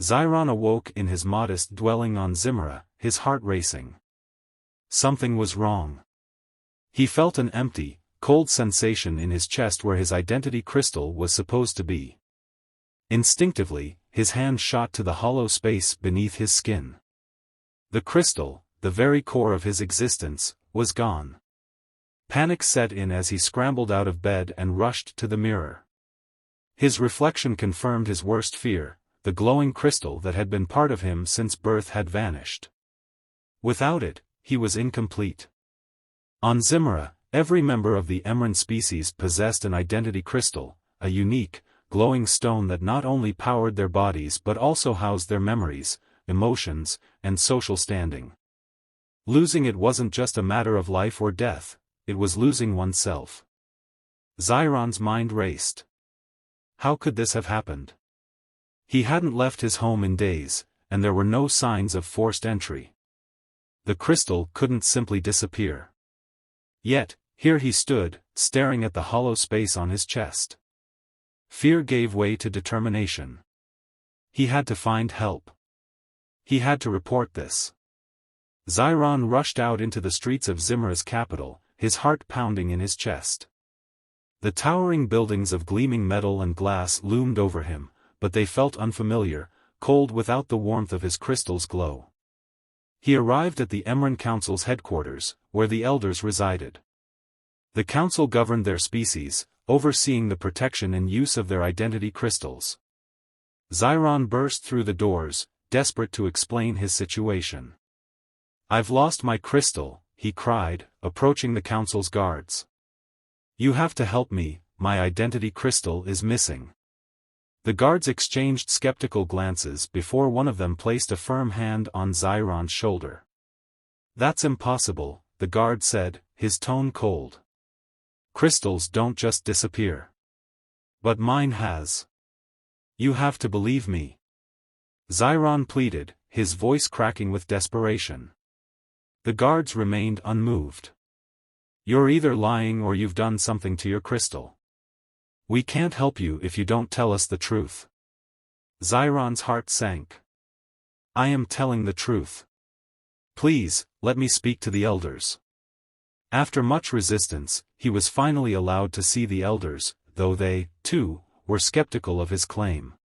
Xiron awoke in his modest dwelling on Zimra, his heart racing. Something was wrong. He felt an empty, cold sensation in his chest where his identity crystal was supposed to be. Instinctively, his hand shot to the hollow space beneath his skin. The crystal, the very core of his existence, was gone. Panic set in as he scrambled out of bed and rushed to the mirror. His reflection confirmed his worst fear: the glowing crystal that had been part of him since birth had vanished. Without it, he was incomplete. On Zimra, every member of the emerald species possessed an identity crystal, a unique, glowing stone that not only powered their bodies but also housed their memories, emotions, and social standing. Losing it wasn't just a matter of life or death, it was losing oneself. Xiron's mind raced. How could this have happened? He hadn't left his home in days, and there were no signs of forced entry. The crystal couldn't simply disappear. Yet, here he stood, staring at the hollow space on his chest. Fear gave way to determination. He had to find help. He had to report this. Xiron rushed out into the streets of Zimra's capital, his heart pounding in his chest. The towering buildings of gleaming metal and glass loomed over him, but they felt unfamiliar, cold without the warmth of his crystal's glow. He arrived at the Emerald Council's headquarters, where the elders resided. The council governed their species, overseeing the protection and use of their identity crystals. Xiron burst through the doors, desperate to explain his situation. "I've lost my crystal," he cried, approaching the council's guards. "You have to help me, my identity crystal is missing." The guards exchanged skeptical glances before one of them placed a firm hand on Xiron's shoulder. "That's impossible," the guard said, his tone cold. "Crystals don't just disappear. But mine has. You have to believe me." Xiron pleaded, his voice cracking with desperation. The guards remained unmoved. "You're either lying or you've done something to your crystal. We can't help you if you don't tell us the truth." Xiron's heart sank. "I am telling the truth. Please, let me speak to the elders." After much resistance, he was finally allowed to see the elders, though they, too, were skeptical of his claim.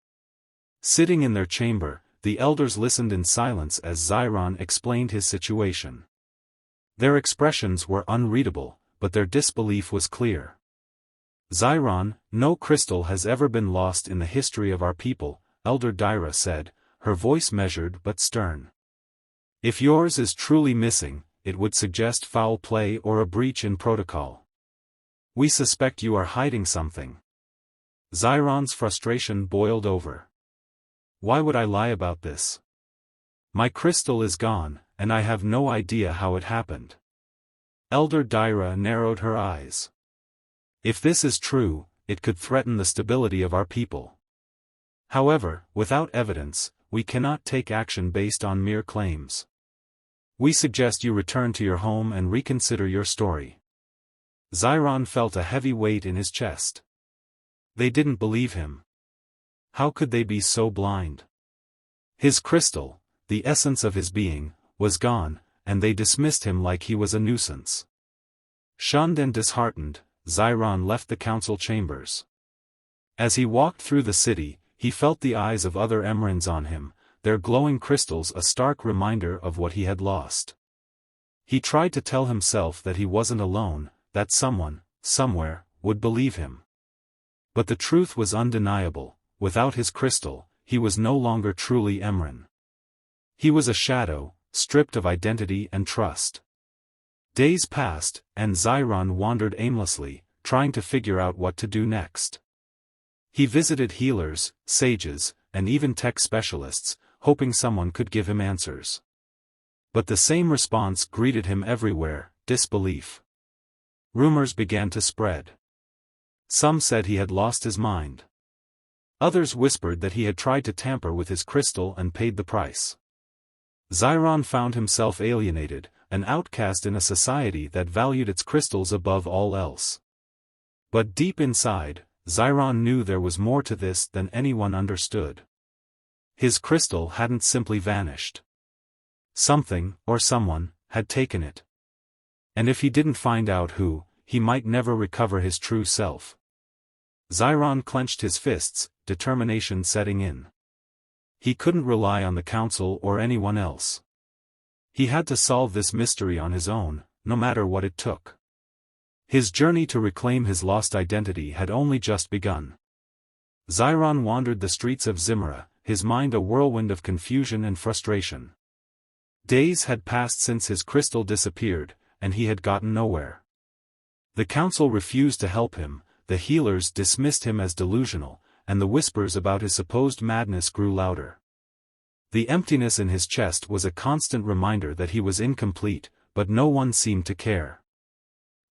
Sitting in their chamber, the elders listened in silence as Xiron explained his situation. Their expressions were unreadable, but their disbelief was clear. "Xiron, no crystal has ever been lost in the history of our people," Elder Dyra said, her voice measured but stern. "If yours is truly missing, it would suggest foul play or a breach in protocol. We suspect you are hiding something." Xiron's frustration boiled over. "Why would I lie about this? My crystal is gone, and I have no idea how it happened." Elder Dyra narrowed her eyes. "If this is true, it could threaten the stability of our people. However, without evidence, we cannot take action based on mere claims. We suggest you return to your home and reconsider your story." Xiron felt a heavy weight in his chest. They didn't believe him. How could they be so blind? His crystal, the essence of his being, was gone, and they dismissed him like he was a nuisance. Shunned and disheartened, Xiron left the council chambers. As he walked through the city, he felt the eyes of other emeralds on him, their glowing crystals a stark reminder of what he had lost. He tried to tell himself that he wasn't alone, that someone, somewhere, would believe him. But the truth was undeniable: without his crystal, he was no longer truly emerald. He was a shadow, stripped of identity and trust. Days passed, and Xiron wandered aimlessly, trying to figure out what to do next. He visited healers, sages, and even tech specialists, hoping someone could give him answers. But the same response greeted him everywhere: disbelief. Rumors began to spread. Some said he had lost his mind. Others whispered that he had tried to tamper with his crystal and paid the price. Xiron found himself alienated, an outcast in a society that valued its crystals above all else. But deep inside, Xiron knew there was more to this than anyone understood. His crystal hadn't simply vanished. Something, or someone, had taken it. And if he didn't find out who, he might never recover his true self. Xiron clenched his fists, determination setting in. He couldn't rely on the council or anyone else. He had to solve this mystery on his own, no matter what it took. His journey to reclaim his lost identity had only just begun. Xiron wandered the streets of Zimra, his mind a whirlwind of confusion and frustration. Days had passed since his crystal disappeared, and he had gotten nowhere. The council refused to help him, the healers dismissed him as delusional, and the whispers about his supposed madness grew louder. The emptiness in his chest was a constant reminder that he was incomplete, but no one seemed to care.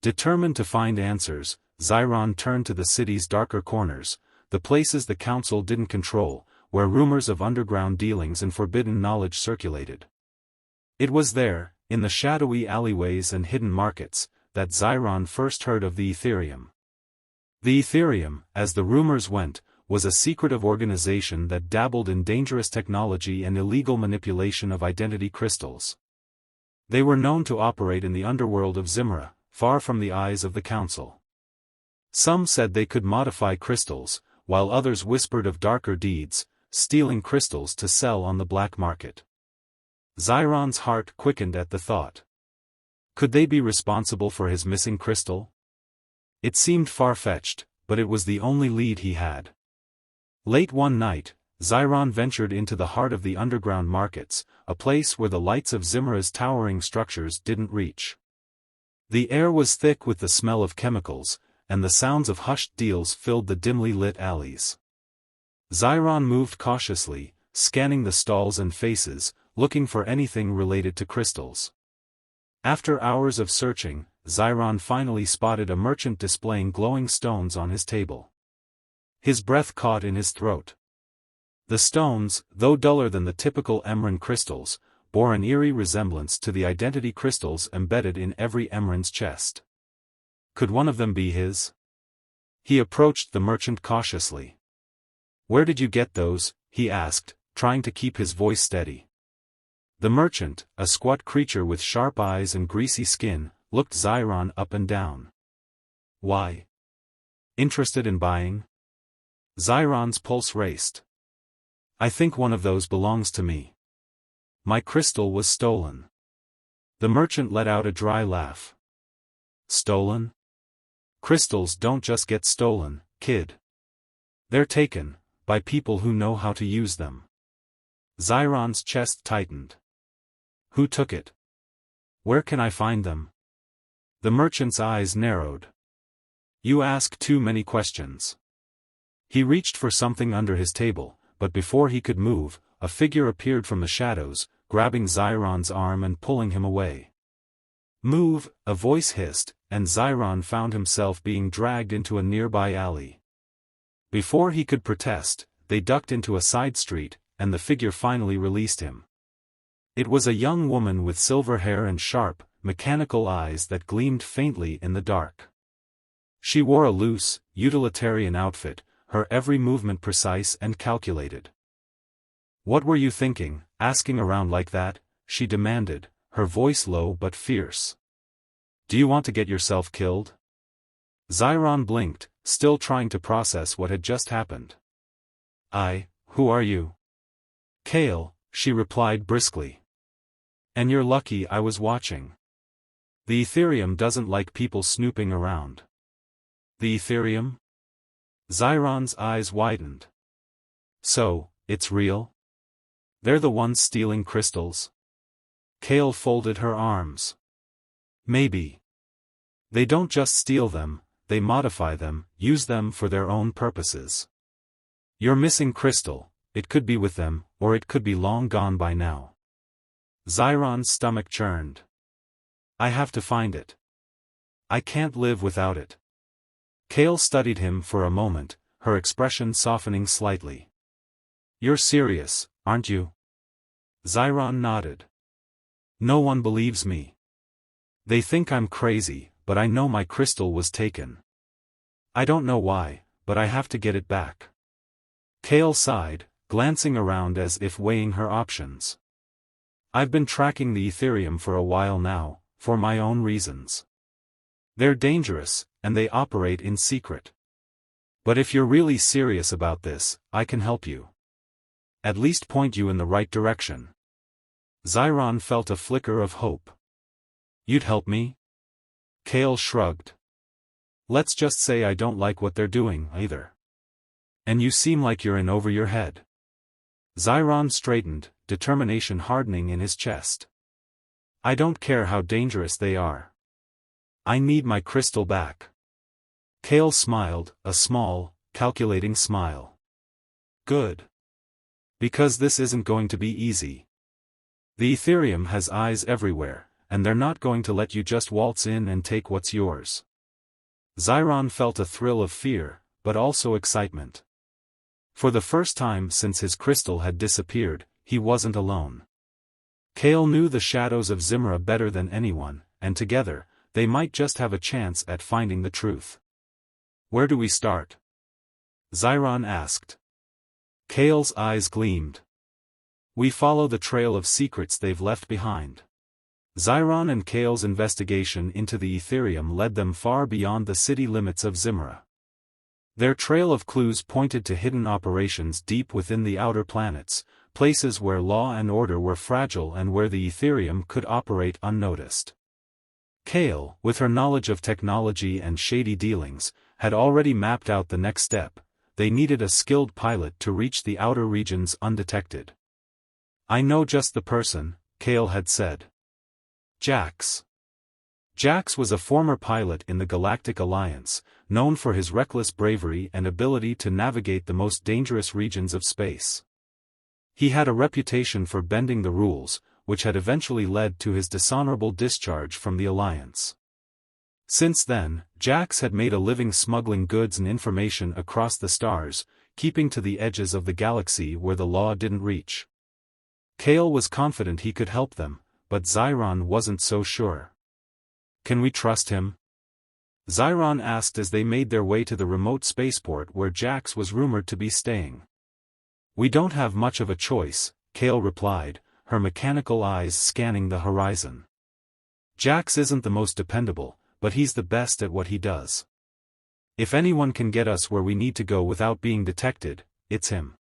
Determined to find answers, Xiron turned to the city's darker corners, the places the council didn't control, where rumors of underground dealings and forbidden knowledge circulated. It was there, in the shadowy alleyways and hidden markets, that Xiron first heard of the Ethereum. The Ethereum, as the rumors went, was a secretive organization that dabbled in dangerous technology and illegal manipulation of identity crystals. They were known to operate in the underworld of Zimra, far from the eyes of the council. Some said they could modify crystals, while others whispered of darker deeds, stealing crystals to sell on the black market. Xiron's heart quickened at the thought. Could they be responsible for his missing crystal? It seemed far-fetched, but it was the only lead he had. Late one night, Xiron ventured into the heart of the underground markets, a place where the lights of Zimra's towering structures didn't reach. The air was thick with the smell of chemicals, and the sounds of hushed deals filled the dimly lit alleys. Xiron moved cautiously, scanning the stalls and faces, looking for anything related to crystals. After hours of searching, Xiron finally spotted a merchant displaying glowing stones on his table. His breath caught in his throat. The stones, though duller than the typical emerald crystals, bore an eerie resemblance to the identity crystals embedded in every emerald's chest. Could one of them be his? He approached the merchant cautiously. "Where did you get those?" he asked, trying to keep his voice steady. The merchant, a squat creature with sharp eyes and greasy skin, looked Xiron up and down. "Why? Interested in buying?" Xiron's pulse raced. "I think one of those belongs to me. My crystal was stolen." The merchant let out a dry laugh. "Stolen? Crystals don't just get stolen, kid. They're taken, by people who know how to use them." Xiron's chest tightened. "Who took it? Where can I find them?" The merchant's eyes narrowed. "You ask too many questions." He reached for something under his table, but before he could move, a figure appeared from the shadows, grabbing Xiron's arm and pulling him away. "Move," a voice hissed, and Xiron found himself being dragged into a nearby alley. Before he could protest, they ducked into a side street, and the figure finally released him. It was a young woman with silver hair and sharp, mechanical eyes that gleamed faintly in the dark. She wore a loose, utilitarian outfit, her every movement precise and calculated. "What were you thinking, asking around like that?" she demanded, her voice low but fierce. "Do you want to get yourself killed?" Xiron blinked, still trying to process what had just happened. Who are you?" "Kale," she replied briskly. "And you're lucky I was watching. The Ethereum doesn't like people snooping around." "The Ethereum?" Xiron's eyes widened. "So, it's real? They're the ones stealing crystals?" Kale folded her arms. "Maybe. They don't just steal them, they modify them, use them for their own purposes. Your missing crystal, it could be with them, or it could be long gone by now." Xiron's stomach churned. "I have to find it. I can't live without it." Kale studied him for a moment, her expression softening slightly. "You're serious, aren't you?" Xiron nodded. "No one believes me. They think I'm crazy, but I know my crystal was taken. I don't know why, but I have to get it back." Kale sighed, glancing around as if weighing her options. I've been tracking the Ethereum for a while now, for my own reasons. They're dangerous, and they operate in secret. But if you're really serious about this, I can help you. At least point you in the right direction. Zyron felt a flicker of hope. You'd help me? Kale shrugged. Let's just say I don't like what they're doing, either. And you seem like you're in over your head. Zyron straightened, determination hardening in his chest. I don't care how dangerous they are. I need my crystal back. Kale smiled, a small, calculating smile. Good. Because this isn't going to be easy. The Ethereum has eyes everywhere, and they're not going to let you just waltz in and take what's yours. Zyron felt a thrill of fear, but also excitement. For the first time since his crystal had disappeared, he wasn't alone. Kale knew the shadows of Zimra better than anyone, and together, they might just have a chance at finding the truth. Where do we start? Zyron asked. Kale's eyes gleamed. We follow the trail of secrets they've left behind. Zyron and Kale's investigation into the Ethereum led them far beyond the city limits of Zimra. Their trail of clues pointed to hidden operations deep within the outer planets, places where law and order were fragile and where the Ethereum could operate unnoticed. Kale, with her knowledge of technology and shady dealings, had already mapped out the next step. They needed a skilled pilot to reach the outer regions undetected. I know just the person, Kale had said. Jax. Jax was a former pilot in the Galactic Alliance, known for his reckless bravery and ability to navigate the most dangerous regions of space. He had a reputation for bending the rules, which had eventually led to his dishonorable discharge from the Alliance. Since then, Jax had made a living smuggling goods and information across the stars, keeping to the edges of the galaxy where the law didn't reach. Kale was confident he could help them, but Zyron wasn't so sure. Can we trust him? Zyron asked as they made their way to the remote spaceport where Jax was rumored to be staying. We don't have much of a choice, Kale replied, her mechanical eyes scanning the horizon. Jax isn't the most dependable, but he's the best at what he does. If anyone can get us where we need to go without being detected, it's him.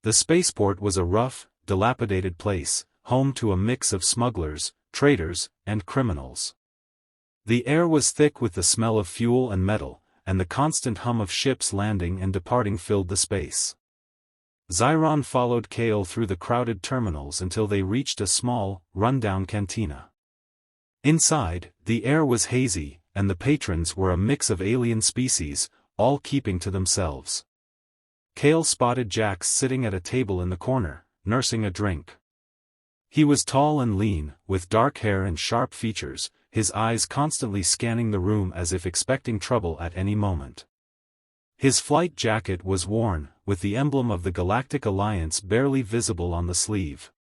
The spaceport was a rough, dilapidated place, home to a mix of smugglers, traders, and criminals. The air was thick with the smell of fuel and metal, and the constant hum of ships landing and departing filled the space. Zyron followed Kale through the crowded terminals until they reached a small, run-down cantina. Inside, the air was hazy, and the patrons were a mix of alien species, all keeping to themselves. Kale spotted Jax sitting at a table in the corner, nursing a drink. He was tall and lean, with dark hair and sharp features, his eyes constantly scanning the room as if expecting trouble at any moment. His flight jacket was worn, with the emblem of the Galactic Alliance barely visible on the sleeve.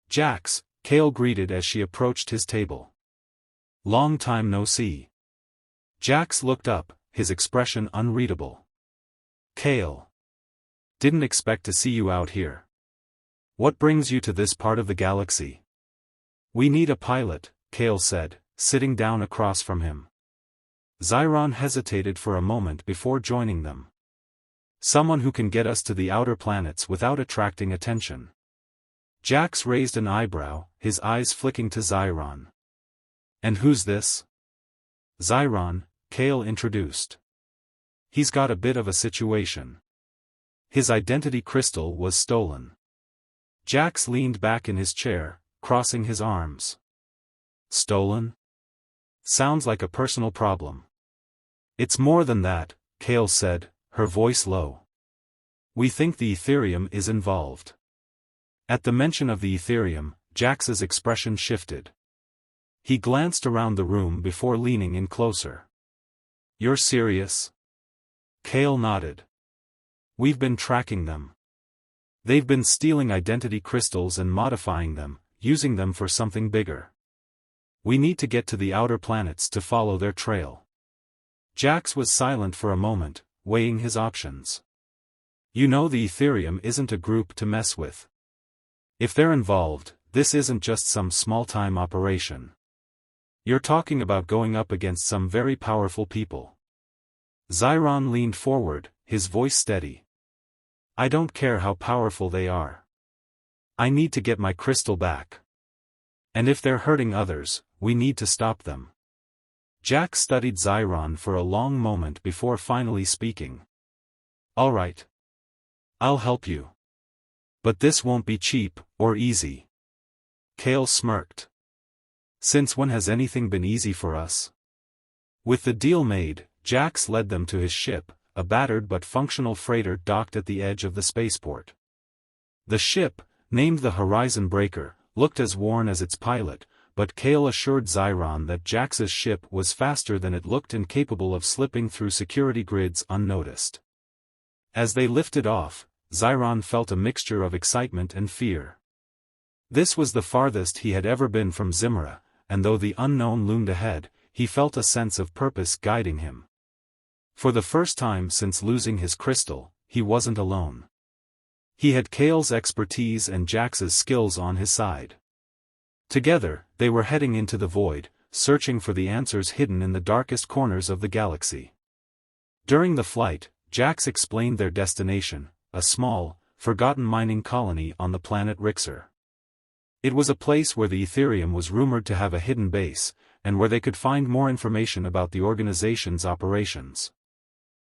Jax, Kale greeted as she approached his table. Long time no see. Jax looked up, his expression unreadable. Kale. Didn't expect to see you out here. What brings you to this part of the galaxy? We need a pilot, Kale said, sitting down across from him. Zyron hesitated for a moment before joining them. Someone who can get us to the outer planets without attracting attention. Jax raised an eyebrow, his eyes flicking to Zyron. And who's this? Zyron, Kale introduced. He's got a bit of a situation. His identity crystal was stolen. Jax leaned back in his chair, crossing his arms. Stolen? Sounds like a personal problem. It's more than that, Kale said, her voice low. We think the Ethereum is involved. At the mention of the Ethereum, Jax's expression shifted. He glanced around the room before leaning in closer. You're serious? Kale nodded. We've been tracking them. They've been stealing identity crystals and modifying them, using them for something bigger. We need to get to the outer planets to follow their trail. Jax was silent for a moment, weighing his options. You know the Ethereum isn't a group to mess with. If they're involved, this isn't just some small-time operation. You're talking about going up against some very powerful people. Zyron leaned forward, his voice steady. I don't care how powerful they are. I need to get my crystal back. And if they're hurting others, we need to stop them. Jack studied Zyron for a long moment before finally speaking. All right. I'll help you. But this won't be cheap, or easy. Kale smirked. Since when has anything been easy for us? With the deal made, Jax led them to his ship, a battered but functional freighter docked at the edge of the spaceport. The ship, named the Horizon Breaker, looked as worn as its pilot, but Kale assured Zyron that Jax's ship was faster than it looked and capable of slipping through security grids unnoticed. As they lifted off, Zyron felt a mixture of excitement and fear. This was the farthest he had ever been from Zimra, and though the unknown loomed ahead, he felt a sense of purpose guiding him. For the first time since losing his crystal, he wasn't alone. He had Kale's expertise and Jax's skills on his side. Together, they were heading into the void, searching for the answers hidden in the darkest corners of the galaxy. During the flight, Jax explained their destination, a small, forgotten mining colony on the planet Rixer. It was a place where the Ethereum was rumored to have a hidden base, and where they could find more information about the organization's operations.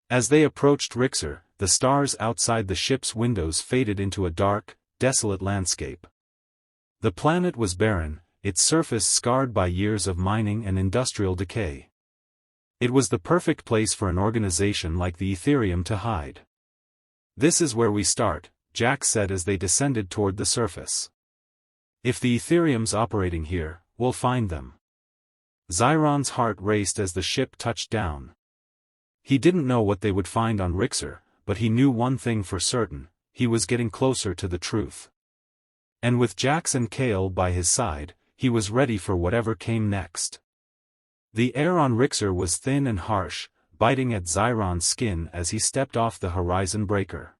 As they approached Rixer, the stars outside the ship's windows faded into a dark, desolate landscape. The planet was barren, its surface scarred by years of mining and industrial decay. It was the perfect place for an organization like the Ethereum to hide. This is where we start, Jax said as they descended toward the surface. If the Ethereum's operating here, we'll find them. Zyron's heart raced as the ship touched down. He didn't know what they would find on Rixer, but he knew one thing for certain, he was getting closer to the truth. And with Jax and Kale by his side, he was ready for whatever came next. The air on Rixer was thin and harsh, biting at Zyron's skin as he stepped off the Horizon Breaker.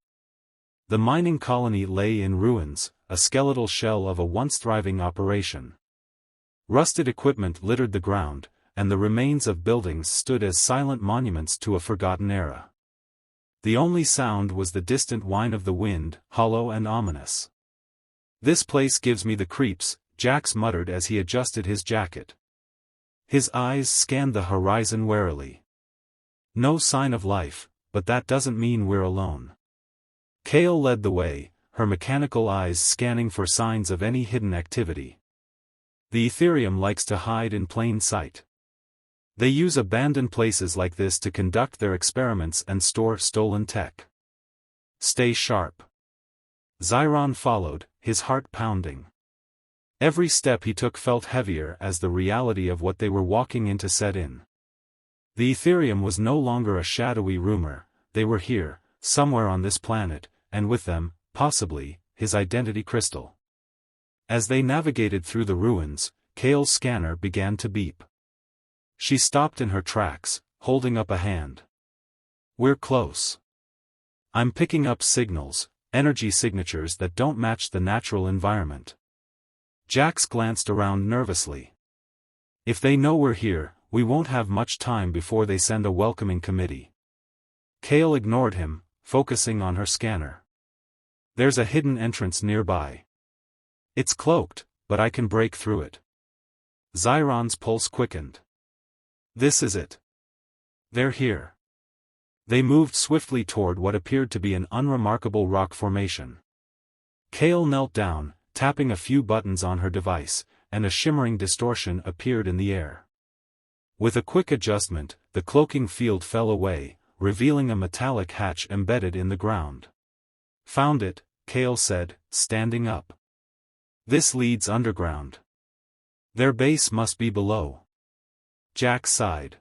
The mining colony lay in ruins, a skeletal shell of a once thriving operation. Rusted equipment littered the ground, and the remains of buildings stood as silent monuments to a forgotten era. The only sound was the distant whine of the wind, hollow and ominous. This place gives me the creeps, Jax muttered as he adjusted his jacket. His eyes scanned the horizon warily. No sign of life, but that doesn't mean we're alone. Kale led the way, her mechanical eyes scanning for signs of any hidden activity. The Ethereum likes to hide in plain sight. They use abandoned places like this to conduct their experiments and store stolen tech. Stay sharp. Zyron followed, his heart pounding. Every step he took felt heavier as the reality of what they were walking into set in. The Ethereum was no longer a shadowy rumor, they were here, somewhere on this planet, and with them, possibly, his identity crystal. As they navigated through the ruins, Kale's scanner began to beep. She stopped in her tracks, holding up a hand. We're close. I'm picking up signals, energy signatures that don't match the natural environment. Jax glanced around nervously. If they know we're here, we won't have much time before they send a welcoming committee. Kale ignored him, focusing on her scanner. There's a hidden entrance nearby. It's cloaked, but I can break through it. Zyron's pulse quickened. This is it. They're here. They moved swiftly toward what appeared to be an unremarkable rock formation. Kale knelt down, tapping a few buttons on her device, and a shimmering distortion appeared in the air. With a quick adjustment, the cloaking field fell away, revealing a metallic hatch embedded in the ground. Found it, Kale said, standing up. This leads underground. Their base must be below. Jack sighed.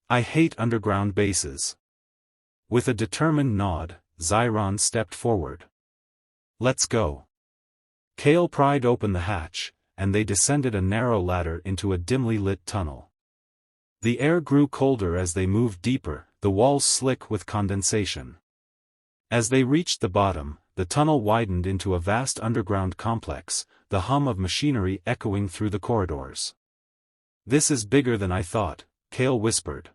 I hate underground bases. With a determined nod, Zyron stepped forward. Let's go. Kale pried open the hatch, and they descended a narrow ladder into a dimly lit tunnel. The air grew colder as they moved deeper, the walls slick with condensation. As they reached the bottom, the tunnel widened into a vast underground complex, the hum of machinery echoing through the corridors. "This is bigger than I thought," Kale whispered.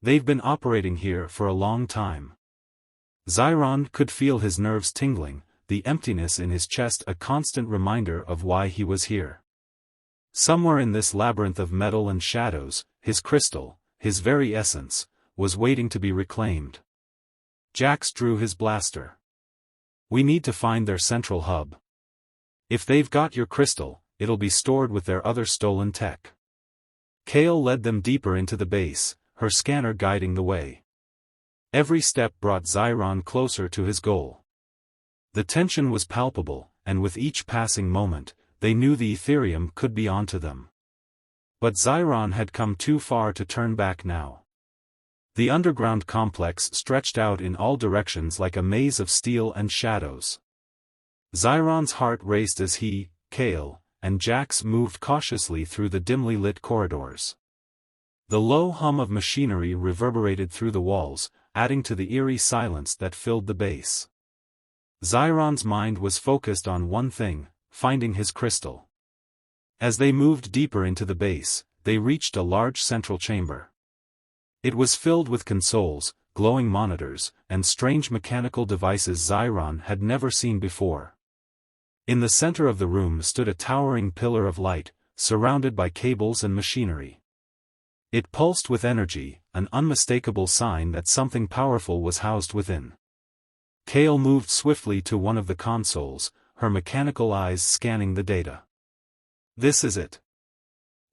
"They've been operating here for a long time." Zyron could feel his nerves tingling, the emptiness in his chest a constant reminder of why he was here. Somewhere in this labyrinth of metal and shadows, his crystal, his very essence, was waiting to be reclaimed. Jax drew his blaster. "We need to find their central hub. If they've got your crystal, it'll be stored with their other stolen tech." Kale led them deeper into the base, her scanner guiding the way. Every step brought Zyron closer to his goal. The tension was palpable, and with each passing moment, they knew the Ethereum could be onto them. But Zyron had come too far to turn back now. The underground complex stretched out in all directions like a maze of steel and shadows. Zyron's heart raced as he, Kale, and Jax moved cautiously through the dimly lit corridors. The low hum of machinery reverberated through the walls, adding to the eerie silence that filled the base. Zyron's mind was focused on one thing: finding his crystal. As they moved deeper into the base, they reached a large central chamber. It was filled with consoles, glowing monitors, and strange mechanical devices Zyron had never seen before. In the center of the room stood a towering pillar of light, surrounded by cables and machinery. It pulsed with energy, an unmistakable sign that something powerful was housed within. Kale moved swiftly to one of the consoles, her mechanical eyes scanning the data. "This is it.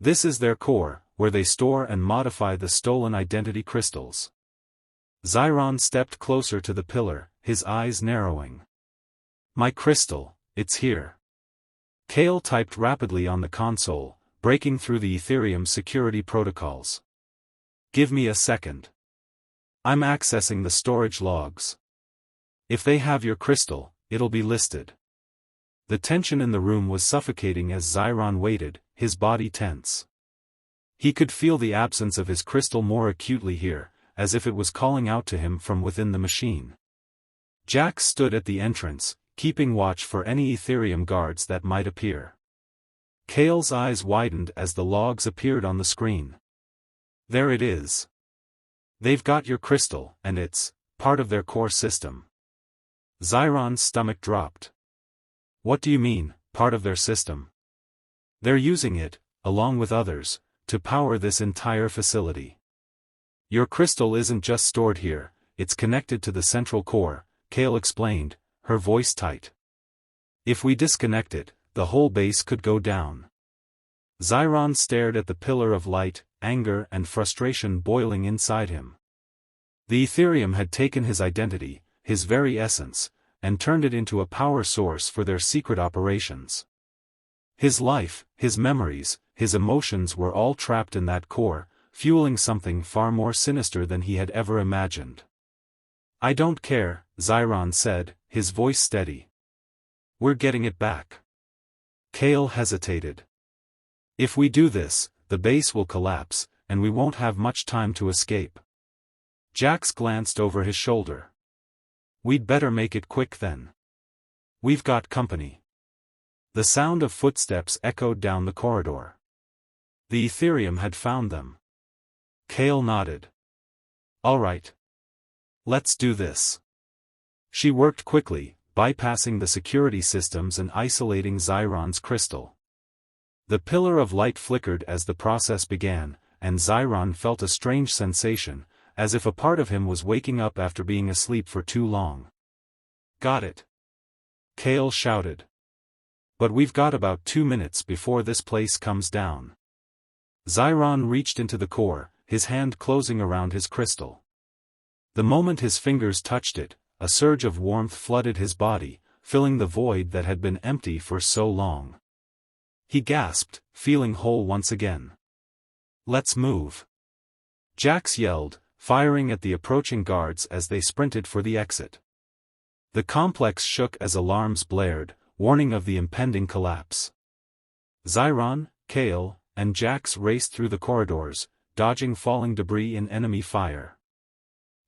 This is their core, where they store and modify the stolen identity crystals." Zyron stepped closer to the pillar, his eyes narrowing. "My crystal, it's here." Kale typed rapidly on the console, breaking through the Ethereum security protocols. "Give me a second. I'm accessing the storage logs. If they have your crystal, it'll be listed." The tension in the room was suffocating as Zyron waited, his body tense. He could feel the absence of his crystal more acutely here, as if it was calling out to him from within the machine. Jax stood at the entrance, keeping watch for any Ethereum guards that might appear. Kale's eyes widened as the logs appeared on the screen. "There it is. They've got your crystal, and it's part of their core system." Zyron's stomach dropped. "What do you mean, part of their system?" "They're using it, along with others, to power this entire facility. Your crystal isn't just stored here, it's connected to the central core," Kale explained, her voice tight. "If we disconnect it, the whole base could go down." Zyron stared at the pillar of light, anger and frustration boiling inside him. The Ethereum had taken his identity, his very essence, and turned it into a power source for their secret operations. His life, his memories, his emotions were all trapped in that core, fueling something far more sinister than he had ever imagined. "I don't care," Zyron said, his voice steady. "We're getting it back." Kale hesitated. "If we do this, the base will collapse, and we won't have much time to escape." Jax glanced over his shoulder. "We'd better make it quick then. We've got company." The sound of footsteps echoed down the corridor. The Ethereum had found them. Kale nodded. "All right. Let's do this." She worked quickly, bypassing the security systems and isolating Zyron's crystal. The pillar of light flickered as the process began, and Zyron felt a strange sensation, as if a part of him was waking up after being asleep for too long. "Got it!" Kale shouted. "But we've got about 2 minutes before this place comes down." Zyron reached into the core, his hand closing around his crystal. The moment his fingers touched it, a surge of warmth flooded his body, filling the void that had been empty for so long. He gasped, feeling whole once again. "Let's move!" Jax yelled, firing at the approaching guards as they sprinted for the exit. The complex shook as alarms blared, warning of the impending collapse. Zyron, Kale, and Jax raced through the corridors, dodging falling debris in enemy fire.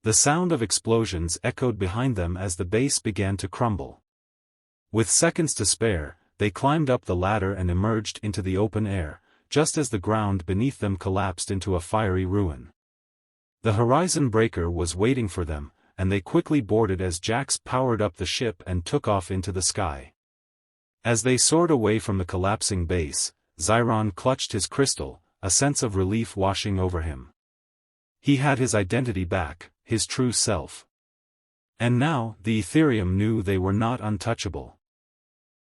The sound of explosions echoed behind them as the base began to crumble. With seconds to spare, they climbed up the ladder and emerged into the open air, just as the ground beneath them collapsed into a fiery ruin. The horizon breaker was waiting for them, and they quickly boarded as Jax powered up the ship and took off into the sky. As they soared away from the collapsing base, Zyron clutched his crystal, a sense of relief washing over him. He had his identity back, his true self. And now, the Ethereum knew they were not untouchable.